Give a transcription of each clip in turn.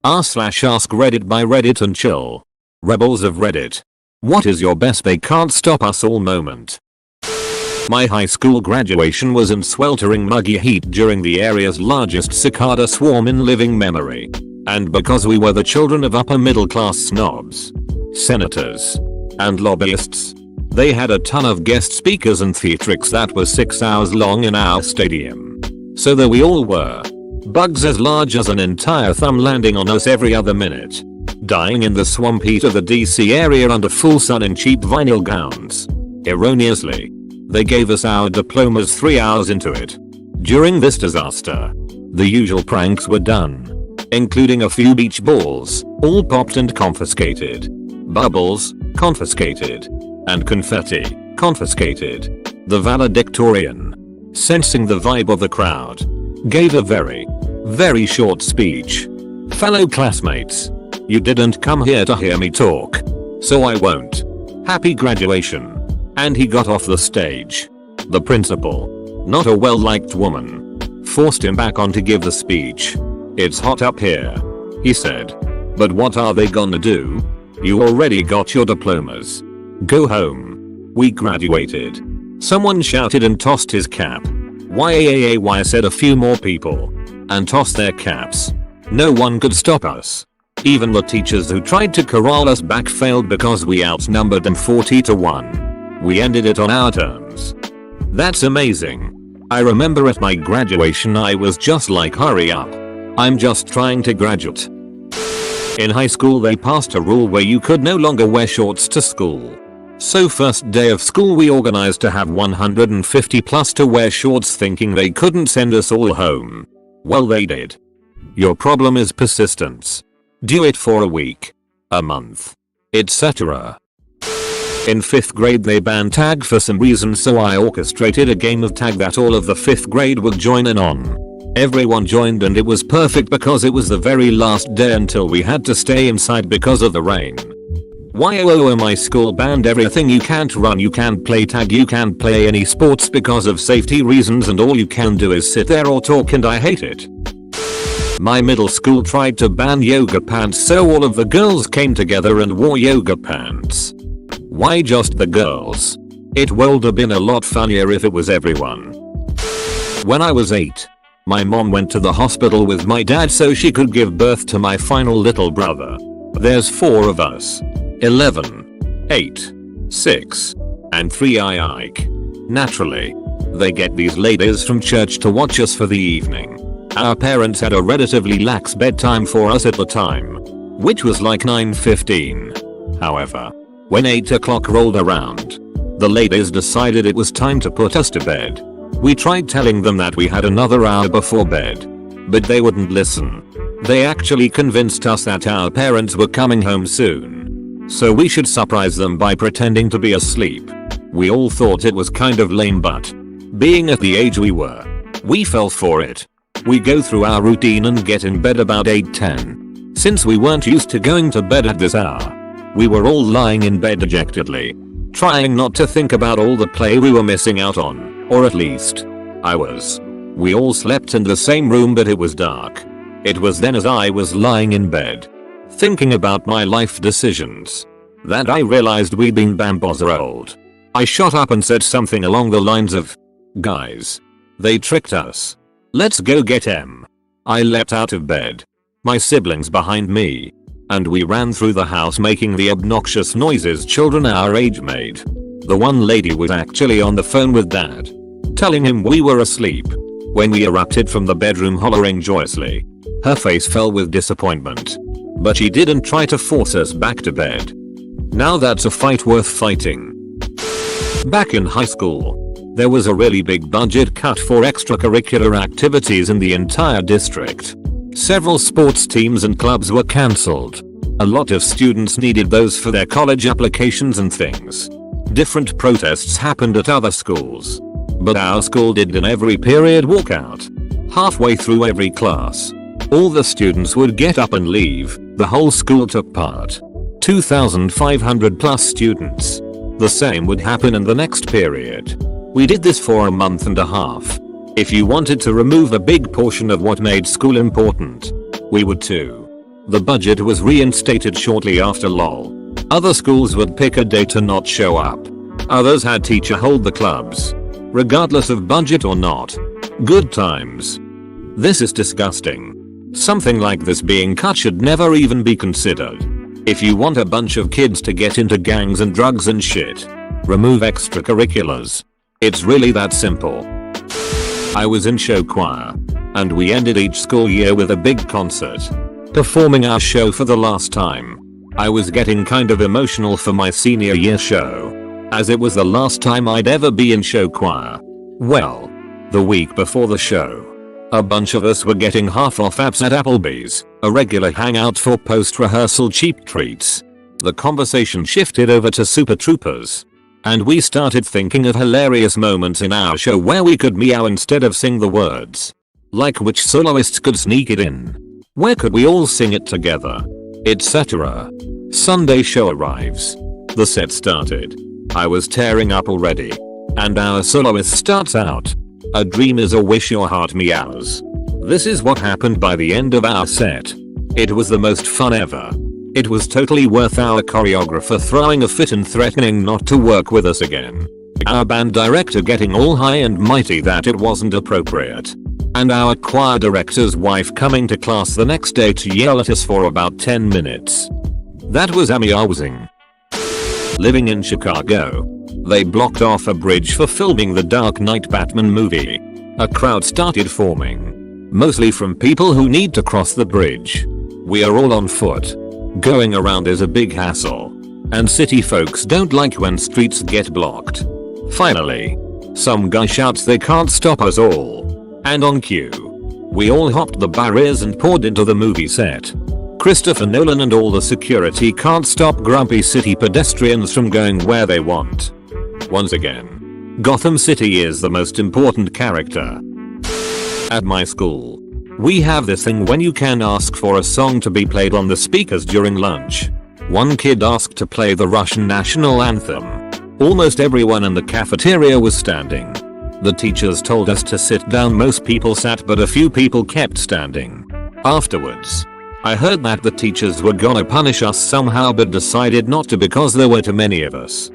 r/Askreddit by Reddit and chill. Rebels of Reddit. What is your best they can't stop us all moment? My high school graduation was in sweltering muggy heat during the area's largest cicada swarm in living memory. And because we were the children of upper middle class snobs, senators, and lobbyists, they had a ton of guest speakers and theatrics that was 6 hours long in our stadium. So there we all were. Bugs as large as an entire thumb landing on us every other minute. Dying in the swamp heat of the DC area under full sun in cheap vinyl gowns. Erroneously, they gave us our diplomas 3 hours into it. During this disaster, the usual pranks were done, including a few beach balls, all popped and confiscated. Bubbles, confiscated. And confetti, confiscated. The valedictorian, sensing the vibe of the crowd, gave a very short speech. Fellow classmates, you didn't come here to hear me talk, so I won't. Happy graduation. And he got off the stage. The principal, not a well-liked woman, forced him back on to give the speech. It's hot up here, he said. But what are they gonna do? You already got your diplomas. Go home. We graduated. Someone shouted and tossed his cap. Why said a few more people. And tossed their caps. No one could stop us. Even the teachers who tried to corral us back failed because we outnumbered them 40-1. We ended it on our terms. That's amazing. I remember at my graduation I was just like, hurry up. I'm just trying to graduate. In high school they passed a rule where you could no longer wear shorts to school. So first day of school we organized to have 150 plus to wear shorts thinking they couldn't send us all home. Well they did. Your problem is persistence. Do it for a week, a month, etc. In 5th grade they banned tag for some reason, so I orchestrated a game of tag that all of the 5th grade would join in on. Everyone joined and it was perfect because it was the very last day until we had to stay inside because of the rain. My school banned everything. You can't run, you can't play tag, you can't play any sports because of safety reasons, and all you can do is sit there or talk, and I hate it. My middle school tried to ban yoga pants, so all of the girls came together and wore yoga pants. Why just the girls? It would have been a lot funnier if it was everyone. When I was 8, my mom went to the hospital with my dad so she could give birth to my final little brother. There's 4 of us. 11, 8, 6, and 3 Ike. Naturally, they get these ladies from church to watch us for the evening. Our parents had a relatively lax bedtime for us at the time, which was like 9:15. However, when 8 o'clock rolled around, the ladies decided it was time to put us to bed. We tried telling them that we had another hour before bed, but they wouldn't listen. They actually convinced us that our parents were coming home soon, so we should surprise them by pretending to be asleep. We all thought it was kind of lame, but being at the age we were, we fell for it. We go through our routine and get in bed about 8:10. Since we weren't used to going to bed at this hour, we were all lying in bed dejectedly, trying not to think about all the play we were missing out on, or at least, I was. We all slept in the same room, but it was dark. It was then, as I was lying in bed, thinking about my life decisions, that I realized we'd been bamboozled. I shot up and said something along the lines of, "Guys, they tricked us. Let's go get them." I leapt out of bed, my siblings behind me, and we ran through the house making the obnoxious noises children our age made. The one lady was actually on the phone with dad, telling him we were asleep, when we erupted from the bedroom hollering joyously. Her face fell with disappointment, but she didn't try to force us back to bed. Now that's a fight worth fighting. Back in high school, there was a really big budget cut for extracurricular activities in the entire district. Several sports teams and clubs were cancelled. A lot of students needed those for their college applications and things. Different protests happened at other schools, but our school did an every period walkout. Halfway through every class, all the students would get up and leave. The whole school took part. 2,500 plus students. The same would happen in the next period. We did this for a month and a half. If you wanted to remove a big portion of what made school important, we would too. The budget was reinstated shortly after lol. Other schools would pick a day to not show up. Others had teacher hold the clubs, regardless of budget or not. Good times. This is disgusting. Something like this being cut should never even be considered. If you want a bunch of kids to get into gangs and drugs and shit, remove extracurriculars. It's really that simple. I was in show choir, and we ended each school year with a big concert, performing our show for the last time. I was getting kind of emotional for my senior year show, as it was the last time I'd ever be in show choir. Well, the week before the show, a bunch of us were getting half off apps at Applebee's, a regular hangout for post-rehearsal cheap treats. The conversation shifted over to Super Troopers, and we started thinking of hilarious moments in our show where we could meow instead of sing the words. Like which soloists could sneak it in. Where could we all sing it together? Etc. Sunday show arrives. The set started. I was tearing up already. And our soloist starts out. A dream is a wish your heart meows. This is what happened by the end of our set. It was the most fun ever. It was totally worth our choreographer throwing a fit and threatening not to work with us again. Our band director getting all high and mighty that it wasn't appropriate. And our choir director's wife coming to class the next day to yell at us for about 10 minutes. That was amusing. Living in Chicago, they blocked off a bridge for filming the Dark Knight Batman movie. A crowd started forming, mostly from people who need to cross the bridge. We are all on foot. Going around is a big hassle, and city folks don't like when streets get blocked. Finally, some guy shouts they can't stop us all. And on cue, we all hopped the barriers and poured into the movie set. Christopher Nolan and all the security can't stop grumpy city pedestrians from going where they want. Once again, Gotham City is the most important character. At my school, we have this thing when you can ask for a song to be played on the speakers during lunch. One kid asked to play the Russian national anthem. Almost everyone in the cafeteria was standing. The teachers told us to sit down. Most people sat but a few people kept standing. Afterwards, I heard that the teachers were gonna punish us somehow but decided not to because there were too many of us.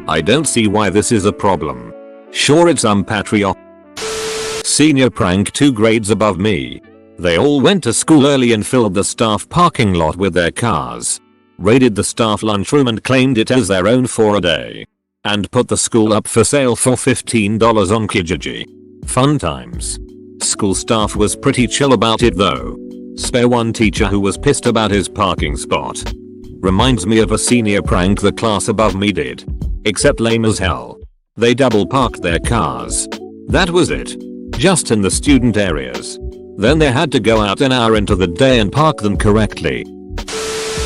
I don't see why this is a problem. Sure, it's unpatriotic. Senior prank 2 grades above me. They all went to school early and filled the staff parking lot with their cars. Raided the staff lunchroom and claimed it as their own for a day. And put the school up for sale for $15 on Kijiji. Fun times. School staff was pretty chill about it though. Spare one teacher who was pissed about his parking spot. Reminds me of a senior prank the class above me did. Except lame as hell. They double parked their cars. That was it. Just in the student areas. Then they had to go out an hour into the day and park them correctly.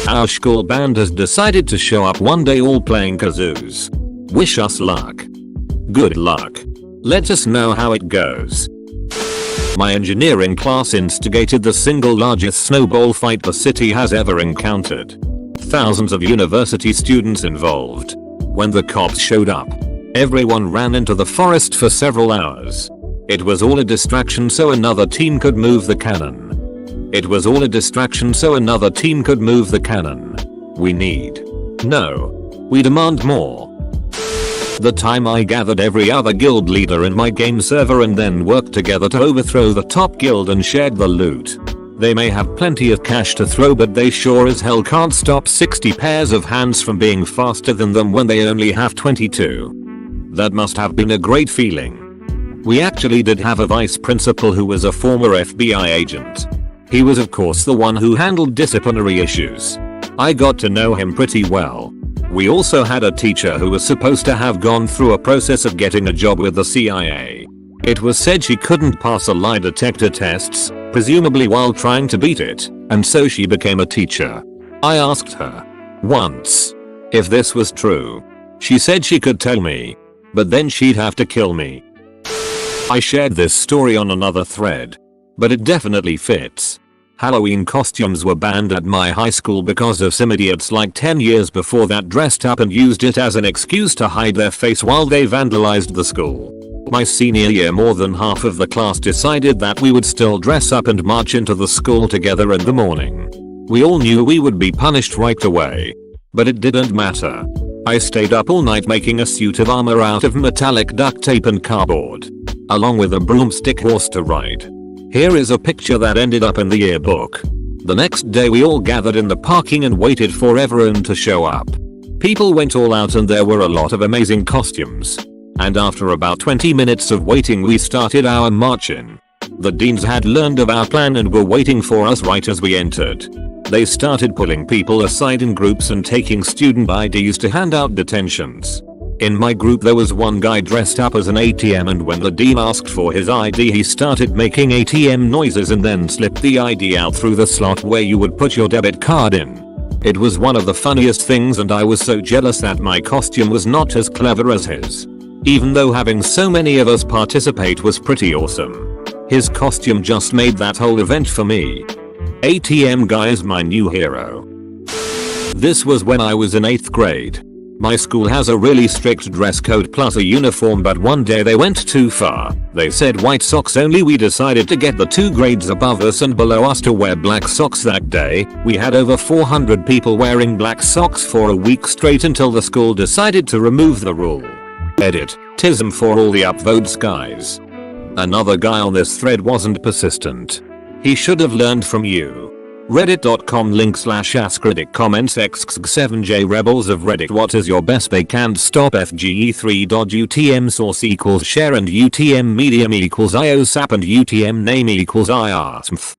Our school band has decided to show up one day all playing kazoos. Wish us luck. Good luck. Let us know how it goes. My engineering class instigated the single largest snowball fight the city has ever encountered. Thousands of university students involved. When the cops showed up, everyone ran into the forest for several hours. It was all a distraction so another team could move the cannon. It was all a distraction so another team could move the cannon. We demand more. The time I gathered every other guild leader in my game server and then worked together to overthrow the top guild and shared the loot. They may have plenty of cash to throw but they sure as hell can't stop 60 pairs of hands from being faster than them when they only have 22. That must have been a great feeling. We actually did have a vice principal who was a former FBI agent. He was of course the one who handled disciplinary issues. I got to know him pretty well. We also had a teacher who was supposed to have gone through a process of getting a job with the CIA. It was said she couldn't pass a lie detector tests, presumably while trying to beat it, and so she became a teacher. I asked her once if this was true. She said she could tell me, but then she'd have to kill me. I shared this story on another thread, but it definitely fits. Halloween costumes were banned at my high school because of some idiots like 10 years before that dressed up and used it as an excuse to hide their face while they vandalized the school. My senior year more than half of the class decided that we would still dress up and march into the school together in the morning. We all knew we would be punished right away. But it didn't matter. I stayed up all night making a suit of armor out of metallic duct tape and cardboard, along with a broomstick horse to ride. Here is a picture that ended up in the yearbook. The next day we all gathered in the parking and waited for everyone to show up. People went all out and there were a lot of amazing costumes. And after about 20 minutes of waiting we started our march in. The deans had learned of our plan and were waiting for us right as we entered. They started pulling people aside in groups and taking student IDs to hand out detentions. In my group there was one guy dressed up as an ATM, and when the dean asked for his ID he started making ATM noises and then slipped the ID out through the slot where you would put your debit card in. It was one of the funniest things and I was so jealous that my costume was not as clever as his. Even though having so many of us participate was pretty awesome. His costume just made that whole event for me. ATM guy is my new hero. This was when I was in 8th grade. My school has a really strict dress code plus a uniform, but one day they went too far. They said white socks only. We decided to get the 2 grades above us and below us to wear black socks that day. We had over 400 people wearing black socks for a week straight until the school decided to remove the rule. Edit. Tism for all the upvotes guys. Another guy on this thread wasn't persistent. He should have learned from you. Reddit.com/Askreddit comments xx7j Rebels of Reddit. What is your best they can't stop FGE3.UTM source equals share and UTM medium equals IOSAP and UTM name equals IRSMF.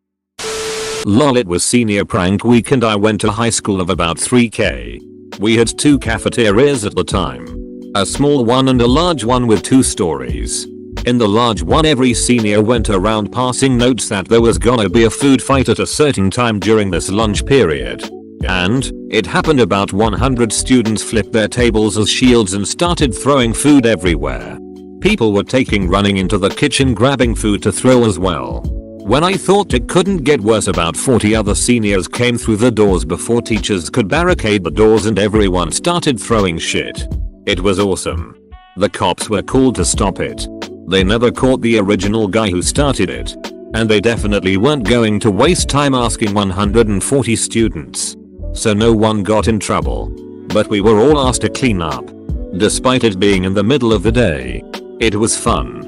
Lol, it was senior prank week and I went to high school of about 3k. We had 2 cafeterias at the time. A small one and a large one with 2 stories. In the large one every senior went around passing notes that there was gonna be a food fight at a certain time during this lunch period. And it happened. About 100 students flipped their tables as shields and started throwing food everywhere. People were running into the kitchen grabbing food to throw as well. When I thought it couldn't get worse, about 40 other seniors came through the doors before teachers could barricade the doors and everyone started throwing shit. It was awesome. The cops were called to stop it. They never caught the original guy who started it. And they definitely weren't going to waste time asking 140 students. So no one got in trouble. But we were all asked to clean up. Despite it being in the middle of the day. It was fun.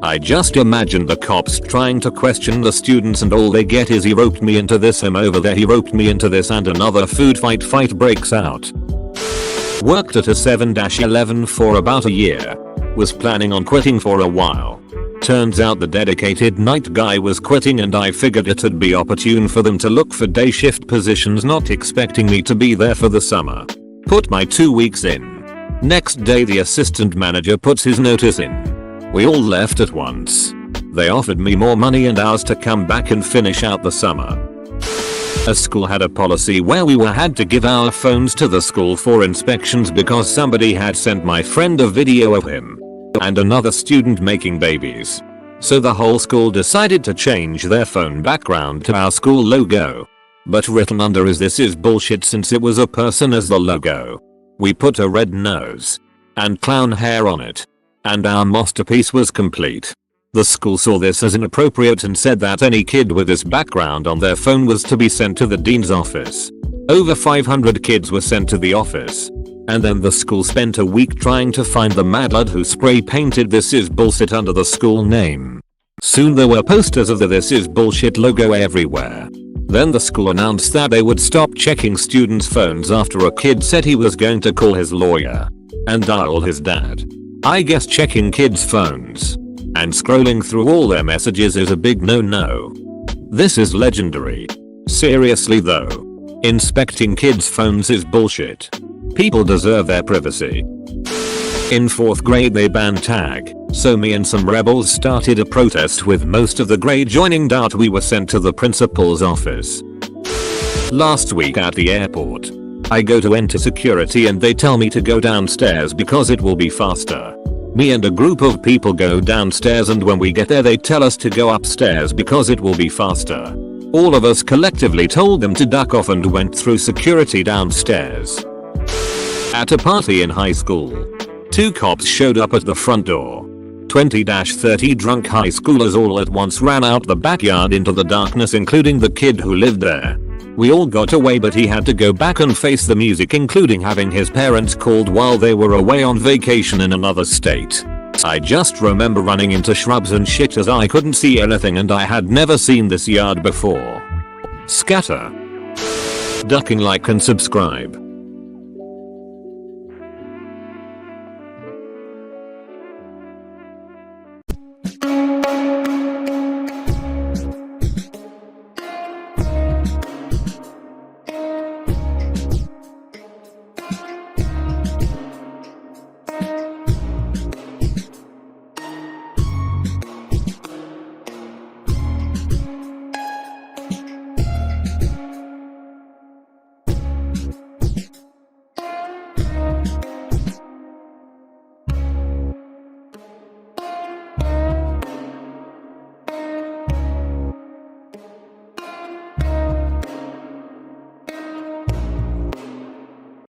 I just imagined the cops trying to question the students and all they get is he roped me into this, him over there, he roped me into this, and another food fight breaks out. Worked at a 7-11 for about a year. Was planning on quitting for a while. Turns out the dedicated night guy was quitting and I figured it'd be opportune for them to look for day shift positions, not expecting me to be there for the summer. Put my 2 weeks in. Next day the assistant manager puts his notice in. We all left at once. They offered me more money and hours to come back and finish out the summer. A school had a policy where we had to give our phones to the school for inspections because somebody had sent my friend a video of him and another student making babies. So the whole school decided to change their phone background to our school logo. But written under is "this is bullshit" since it was a person as the logo. We put a red nose and clown hair on it. And our masterpiece was complete. The school saw this as inappropriate and said that any kid with this background on their phone was to be sent to the dean's office. Over 500 kids were sent to the office. And then the school spent a week trying to find the mad lad who spray painted "this is bullshit" under the school name. Soon there were posters of the "this is bullshit" logo everywhere. Then the school announced that they would stop checking students' phones after a kid said he was going to call his lawyer and dial his dad. I guess checking kids' phones and scrolling through all their messages is a big no-no. This is legendary. Seriously though. Inspecting kids' phones is bullshit. People deserve their privacy. In 4th grade they banned tag, so me and some rebels started a protest with most of the grade joining. We were sent to the principal's office. Last week at the airport, I go to enter security and they tell me to go downstairs because it will be faster. Me and a group of people go downstairs and when we get there they tell us to go upstairs because it will be faster. All of us collectively told them to duck off and went through security downstairs. At a party in high school, 2 cops showed up at the front door. 20-30 drunk high schoolers all at once ran out the backyard into the darkness, including the kid who lived there. We all got away, but he had to go back and face the music, including having his parents called while they were away on vacation in another state. I just remember running into shrubs and shit as I couldn't see anything and I had never seen this yard before. Scatter. Ducking, like and subscribe.